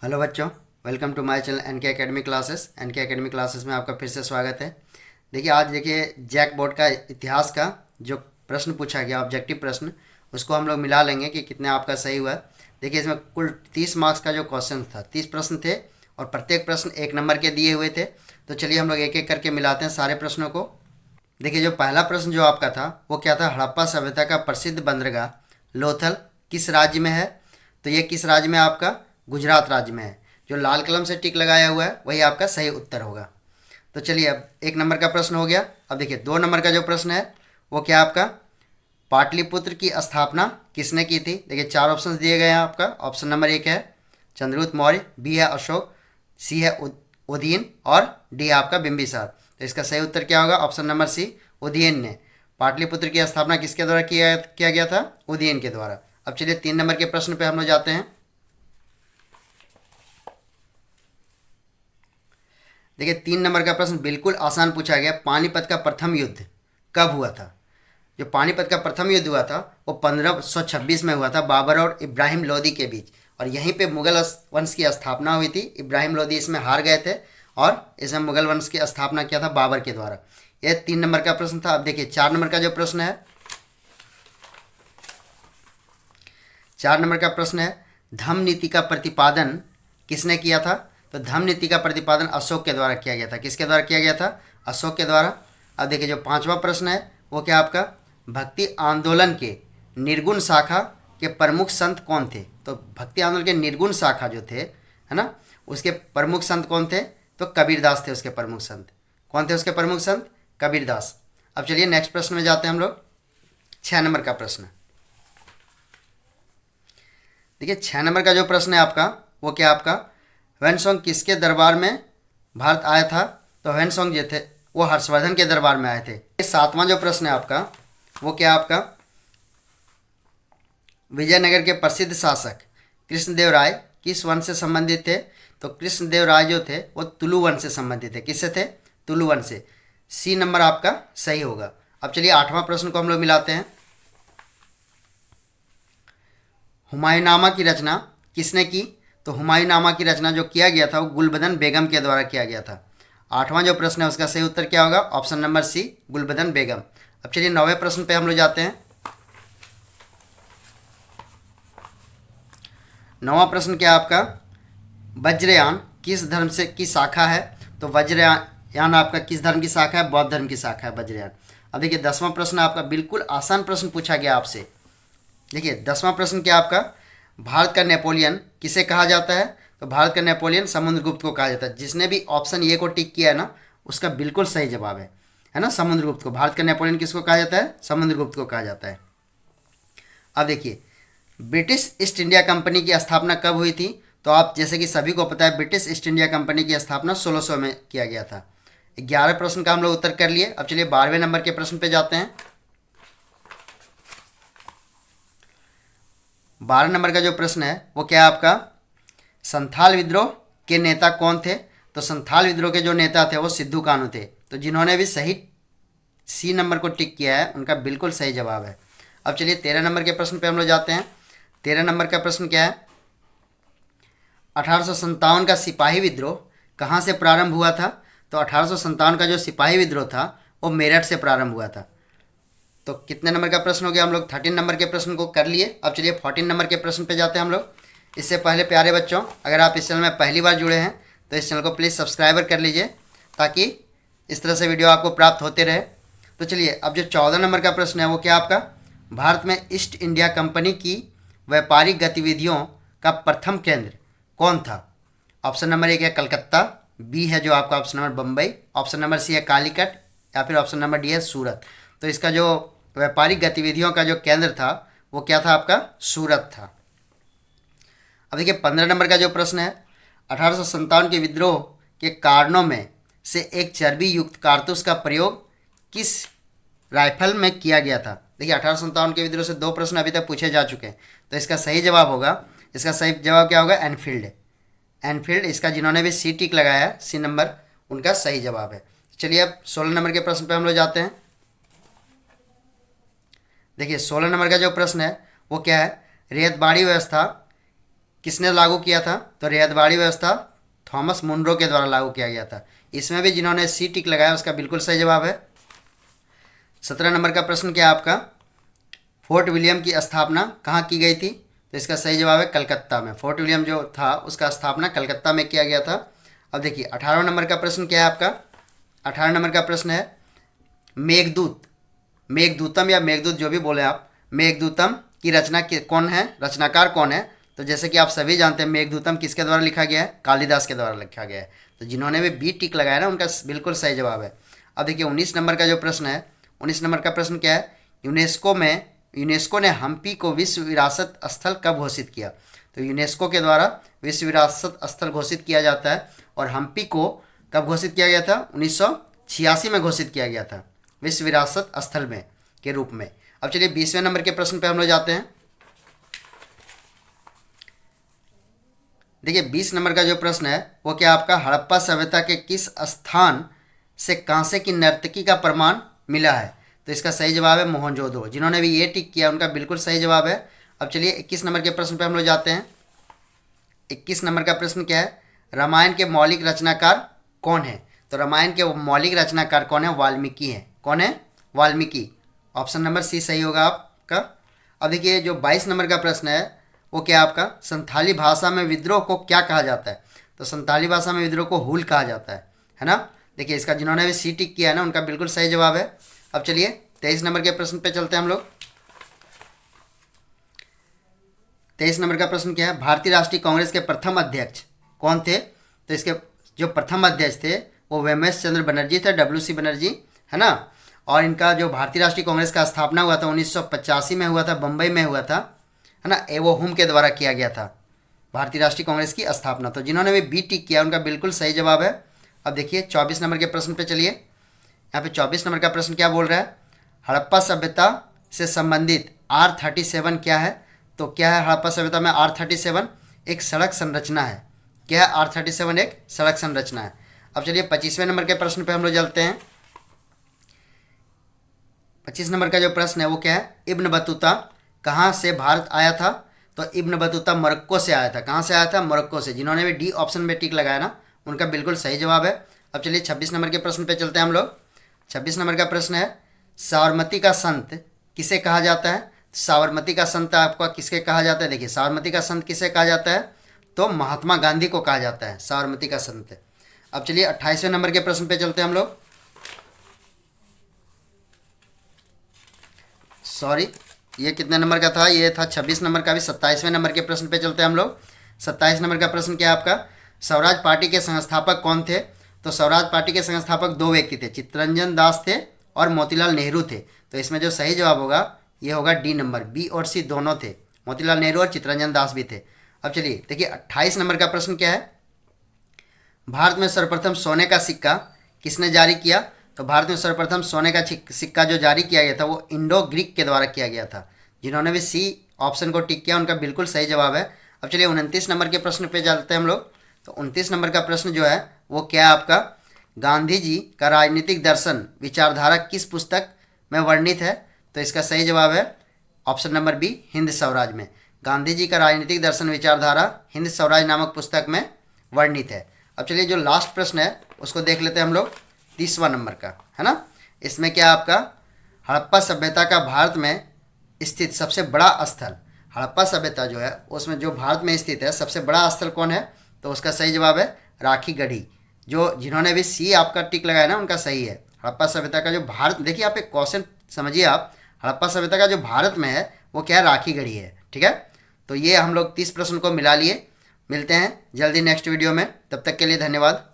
Hello बच्चों, welcome to my channel N K academy classes. N K academy classes में आपका फिर से स्वागत है। देखिए, आज जैक बोर्ड का इतिहास का जो प्रश्न पूछा गया, ऑब्जेक्टिव प्रश्न, उसको हम लोग मिला लेंगे कि कितने आपका सही हुआ है। देखिए, इसमें कुल 30 मार्क्स का जो क्वेश्चन था, 30 प्रश्न थे और प्रत्येक प्रश्न 1 नंबर के दिए हुए थे। तो चलिए हम लोग एक एक करके मिलाते हैं सारे प्रश्नों को। देखिए, जो पहला प्रश्न जो आपका था वो क्या था, हड़प्पा सभ्यता का प्रसिद्ध बंदरगाह लोथल किस राज्य में है? तो ये किस राज्य में है आपका? गुजरात राज्य में है। जो लाल कलम से टिक लगाया हुआ है वही आपका सही उत्तर होगा। तो चलिए, अब 1 नंबर का प्रश्न हो गया। अब देखिए, 2 नंबर का जो प्रश्न है वो क्या आपका, पाटलिपुत्र की स्थापना किसने की थी? देखिए, 4 ऑप्शन दिए गए हैं आपका। ऑप्शन नंबर 1 है चंद्रगुप्त मौर्य, बी है अशोक, सी है उदयन और डी है आपका बिंबिसार। तो इसका सही उत्तर क्या होगा? ऑप्शन नंबर सी, उदयन ने। पाटलिपुत्र की स्थापना किसके द्वारा किया गया था? उदयन के द्वारा। अब चलिए 3 नंबर के प्रश्न पे हम लोग जाते हैं। देखिए, 3 नंबर का प्रश्न बिल्कुल आसान पूछा गया। पानीपत का प्रथम युद्ध कब हुआ था? जो पानीपत का प्रथम युद्ध हुआ था वो 1526 में हुआ था, बाबर और इब्राहिम लोदी के बीच। और यहीं पे मुगल वंश की स्थापना हुई थी। इब्राहिम लोदी इसमें हार गए थे और इसमें मुगल वंश की स्थापना किया था बाबर के द्वारा। यह 3 नंबर का प्रश्न था। अब देखिए, 4 नंबर का जो प्रश्न है, 4 नंबर का प्रश्न है धम्म नीति का प्रतिपादन किसने किया था? तो धम्म नीति का प्रतिपादन अशोक के द्वारा किया गया था। किसके द्वारा किया गया था? अशोक के द्वारा। अब देखिए, जो 5वां प्रश्न है वो क्या आपका, भक्ति आंदोलन के निर्गुण शाखा के प्रमुख संत कौन थे? तो भक्ति आंदोलन के निर्गुण शाखा जो थे, है ना, उसके प्रमुख संत कौन थे? तो कबीरदास थे उसके प्रमुख संत। कौन थे उसके प्रमुख संत? कबीरदास। अब चलिए नेक्स्ट प्रश्न में जाते हैं हम लोग। 6 नंबर का प्रश्न। देखिए, 6 नंबर का जो प्रश्न है आपका वो क्या आपका, ह्वेनसोंग किसके दरबार में भारत आया था? तो ह्वेनसोंग जो थे वो हर्षवर्धन के दरबार में आए थे। 7वां जो प्रश्न है आपका वो क्या आपका, विजयनगर के प्रसिद्ध शासक कृष्णदेव राय किस वंश से संबंधित थे? तो कृष्णदेव राय जो थे वो तुलु वंश से संबंधित थे। किससे थे? तुलु वंश से। सी नंबर आपका सही होगा। अब चलिए 8वां प्रश्न को हम लोग मिलाते हैं। हुमायूंनामा की रचना किसने की? तो हुमायूंनामा की रचना जो किया गया था वो गुलबदन बेगम के द्वारा किया गया था। 8वां जो प्रश्न है उसका सही उत्तर क्या होगा? ऑप्शन नंबर सी, गुलबदन बेगम। अब चलिए 9वें प्रश्न पे हम लोग जाते हैं। 9वां प्रश्न क्या आपका, वज्रयान किस धर्म से की शाखा है? तो वज्रयान आपका किस धर्म की शाखा है? बौद्ध धर्म की शाखा है वज्रयान। अब देखिए, 10वां प्रश्न आपका बिल्कुल आसान प्रश्न पूछा गया आपसे। देखिए, 10वां प्रश्न क्या आपका, भारत का नेपोलियन किसे कहा जाता है? तो भारत का नेपोलियन समुद्रगुप्त को कहा जाता है। जिसने भी ऑप्शन ए को टिक किया है ना, उसका बिल्कुल सही जवाब है ना, समुद्रगुप्त को। भारत का नेपोलियन किसको कहा जाता है? समुद्रगुप्त को कहा जाता है। अब देखिए, ब्रिटिश ईस्ट इंडिया कंपनी की स्थापना कब हुई थी? तो आप जैसे कि सभी को पता है, ब्रिटिश ईस्ट इंडिया कंपनी की स्थापना 1600 में किया गया था। 11 प्रश्न का हम लोग उत्तर कर लिए। अब चलिए 12वें नंबर के प्रश्न पे जाते हैं। 12 नंबर का जो प्रश्न है वो क्या है आपका, संथाल विद्रोह के नेता कौन थे? तो संथाल विद्रोह के जो नेता थे वो सिद्धू कान्हू थे। तो जिन्होंने भी सही सी नंबर को टिक किया है उनका बिल्कुल सही जवाब है। अब चलिए 13 नंबर के प्रश्न पे हम लोग जाते हैं। 13 नंबर का प्रश्न क्या है, 1857 का सिपाही विद्रोह कहाँ से प्रारंभ हुआ था? तो 1857 का जो सिपाही विद्रोह था वो मेरठ से प्रारंभ हुआ था। तो कितने नंबर का प्रश्न हो गया? हम लोग 13 नंबर के प्रश्न को कर लिए। अब चलिए 14 नंबर के प्रश्न पे जाते हैं हम लोग। इससे पहले प्यारे बच्चों, अगर आप इस चैनल में पहली बार जुड़े हैं तो इस चैनल को प्लीज़ सब्सक्राइबर कर लीजिए, ताकि इस तरह से वीडियो आपको प्राप्त होते रहे। तो चलिए, अब जो 14 नंबर का प्रश्न है वो क्या आपका, भारत में ईस्ट इंडिया कंपनी की व्यापारिक गतिविधियों का प्रथम केंद्र कौन था? ऑप्शन नंबर 1 है कलकत्ता, बी है जो आपका option number Bombay, option number C है कालीकट, या फिर ऑप्शन नंबर डी है सूरत। तो इसका जो व्यापारिक गतिविधियों का जो केंद्र था वो क्या था आपका? सूरत था। अब देखिए 15 नंबर का जो प्रश्न है, 1857 के विद्रोह के कारणों में से एक चर्बी युक्त कारतूस का प्रयोग किस राइफल में किया गया था? देखिए, 1857 के विद्रोह से 2 प्रश्न अभी तक पूछे जा चुके हैं। तो इसका सही जवाब होगा, इसका सही जवाब क्या होगा? एनफील्ड। एनफील्ड, इसका जिन्होंने भी सी टिक लगाया है, सी नंबर, उनका सही जवाब है। चलिए अब 16 नंबर के प्रश्न पे हम लोग जाते हैं। देखिए 16 नंबर का जो प्रश्न है वो क्या है, रेतबाड़ी व्यवस्था किसने लागू किया था? तो रैयतवाड़ी व्यवस्था थॉमस मुनरो के द्वारा लागू किया गया था। इसमें भी जिन्होंने सी टिक लगाया उसका बिल्कुल सही जवाब है। 17 नंबर का प्रश्न क्या है आपका? फोर्ट विलियम की स्थापना कहाँ की गई थी? तो इसका सही जवाब है कलकत्ता में। फोर्ट विलियम जो था उसका स्थापना कलकत्ता में किया गया था। अब देखिए 18 नंबर का प्रश्न क्या है आपका? 18 नंबर का प्रश्न है मेघदूत, मेघदूतम या मेघदूत जो भी बोले आप, मेघदूतम की रचना कौन है, रचनाकार कौन है? तो जैसे कि आप सभी जानते हैं मेघदूतम किसके द्वारा लिखा गया है? कालिदास के द्वारा लिखा गया है। तो जिन्होंने भी बी टिक लगाया ना उनका बिल्कुल सही जवाब है। अब देखिए 19 नंबर का जो प्रश्न है, 19 नंबर का प्रश्न क्या है? यूनेस्को ने हम्पी को विश्व विरासत स्थल कब घोषित किया? तो यूनेस्को के द्वारा विश्व विरासत स्थल घोषित किया जाता है। और हम्पी को कब घोषित किया गया था? 1986 में घोषित किया गया था विश्व विरासत स्थल में के रूप में। अब चलिए 20वें नंबर के प्रश्न पे हम लोग जाते हैं। देखिए 20 नंबर का जो प्रश्न है वो क्या आपका? हड़प्पा सभ्यता के किस स्थान से कांसे की नर्तकी का प्रमाण मिला है? तो इसका सही जवाब है मोहनजोदड़ो। जिन्होंने भी ये टिक किया उनका बिल्कुल सही जवाब है। अब चलिए 21 नंबर के प्रश्न पे हम लोग जाते हैं। 21 नंबर का प्रश्न क्या है? रामायण के मौलिक रचनाकार कौन है? तो रामायण के मौलिक रचनाकार कौन है? वाल्मीकि हैं। कौन है? वाल्मीकि। ऑप्शन नंबर सी सही होगा आपका। अब देखिए जो 22 नंबर का प्रश्न है वो क्या आपका? संथाली भाषा में विद्रोह को क्या कहा जाता है? तो संथाली भाषा में विद्रोह को हुल कहा जाता है ना। देखिए इसका जिन्होंने भी सी टिक किया है ना उनका बिल्कुल सही जवाब है। अब चलिए 23 नंबर के प्रश्न पे चलते हैं हम लोग। 23 नंबर का प्रश्न क्या है? भारतीय राष्ट्रीय कांग्रेस के प्रथम अध्यक्ष कौन थे? तो इसके जो प्रथम अध्यक्ष थे वो वेमेश चंद्र बनर्जी थे, WC बनर्जी, है ना। और इनका जो भारतीय राष्ट्रीय कांग्रेस का स्थापना हुआ था 1985 में हुआ था, बम्बई में हुआ था, है ना। एवो हुम के द्वारा किया गया था भारतीय राष्ट्रीय कांग्रेस की स्थापना। तो जिन्होंने भी बी टिक किया उनका बिल्कुल सही जवाब है। अब देखिए 24 नंबर के प्रश्न पे चलिए। यहाँ पे 24 नंबर का प्रश्न क्या बोल रहा है? हड़प्पा सभ्यता से संबंधित R37 क्या है? तो क्या है हड़प्पा सभ्यता में R37? एक सड़क संरचना है। क्या है R37? एक सड़क संरचना है। अब चलिए 25वें नंबर के प्रश्न पे हम लोग चलते हैं। 25 नंबर का जो प्रश्न है वो क्या है? इब्न बतूता कहाँ से भारत आया था? तो इब्न बतूता मोरक्को से आया था। कहाँ से आया था? मोरक्को से। जिन्होंने भी डी ऑप्शन में टिक लगाया ना उनका बिल्कुल सही जवाब है। अब चलिए 26 नंबर के प्रश्न पे चलते हैं हम लोग। 26 नंबर का प्रश्न है साबरमती का संत किसे कहा जाता है? साबरमती का संत आपका किसके कहा जाता है? देखिए साबरमती का संत किसे कहा जाता है? तो महात्मा गांधी को कहा जाता है साबरमती का संत। अब चलिए 28वें नंबर के प्रश्न पे चलते हैं हम लोग। सॉरी ये कितने नंबर का था? ये था 26 नंबर का भी। 27वें नंबर के प्रश्न पे चलते हैं हम लोग। 27 नंबर का प्रश्न क्या है आपका? स्वराज पार्टी के संस्थापक कौन थे? तो स्वराज पार्टी के संस्थापक दो व्यक्ति थे, चित्तरंजन दास थे और मोतीलाल नेहरू थे। तो इसमें जो सही जवाब होगा ये होगा डी नंबर। बी और सी दोनों थे, मोतीलाल नेहरू और चित्तरंजन दास भी थे। अब चलिए देखिए 28 नंबर का प्रश्न क्या है? भारत में सर्वप्रथम सोने का सिक्का किसने जारी किया? तो भारत में सर्वप्रथम सोने का सिक्का जो जारी किया गया था वो इंडो ग्रीक के द्वारा किया गया था। जिन्होंने भी सी ऑप्शन को टिक किया उनका बिल्कुल सही जवाब है। अब चलिए 29 नंबर के प्रश्न पे चलते हैं हम लोग। तो 29 नंबर का प्रश्न जो है वो क्या है आपका? गांधी जी का राजनीतिक दर्शन विचारधारा किस पुस्तक में वर्णित है? तो इसका सही जवाब है option number B, Hind Swaraj में। गांधी जी का राजनीतिक दर्शन विचारधारा हिंद स्वराज नामक पुस्तक में वर्णित है। अब चलिए जो लास्ट प्रश्न है उसको देख लेते हैं हम लोग, 30वां नंबर का, है ना। इसमें क्या आपका? हड़प्पा सभ्यता का भारत में स्थित सबसे बड़ा स्थल, हड़प्पा सभ्यता जो है उसमें जो भारत में स्थित है सबसे बड़ा स्थल कौन है? तो उसका सही जवाब है राखी गढ़ी। जो जिन्होंने भी सी आपका टिक लगाया ना उनका सही है। हड़प्पा सभ्यता का जो भारत, देखिए आप एक क्वेश्चन समझिए आप, हड़प्पा सभ्यता का जो भारत में है वो क्या है? राखी गढ़ी है, ठीक है। तो ये हम लोग 30 प्रश्न को मिला लिए। मिलते हैं जल्दी नेक्स्ट वीडियो में, तब तक के लिए धन्यवाद।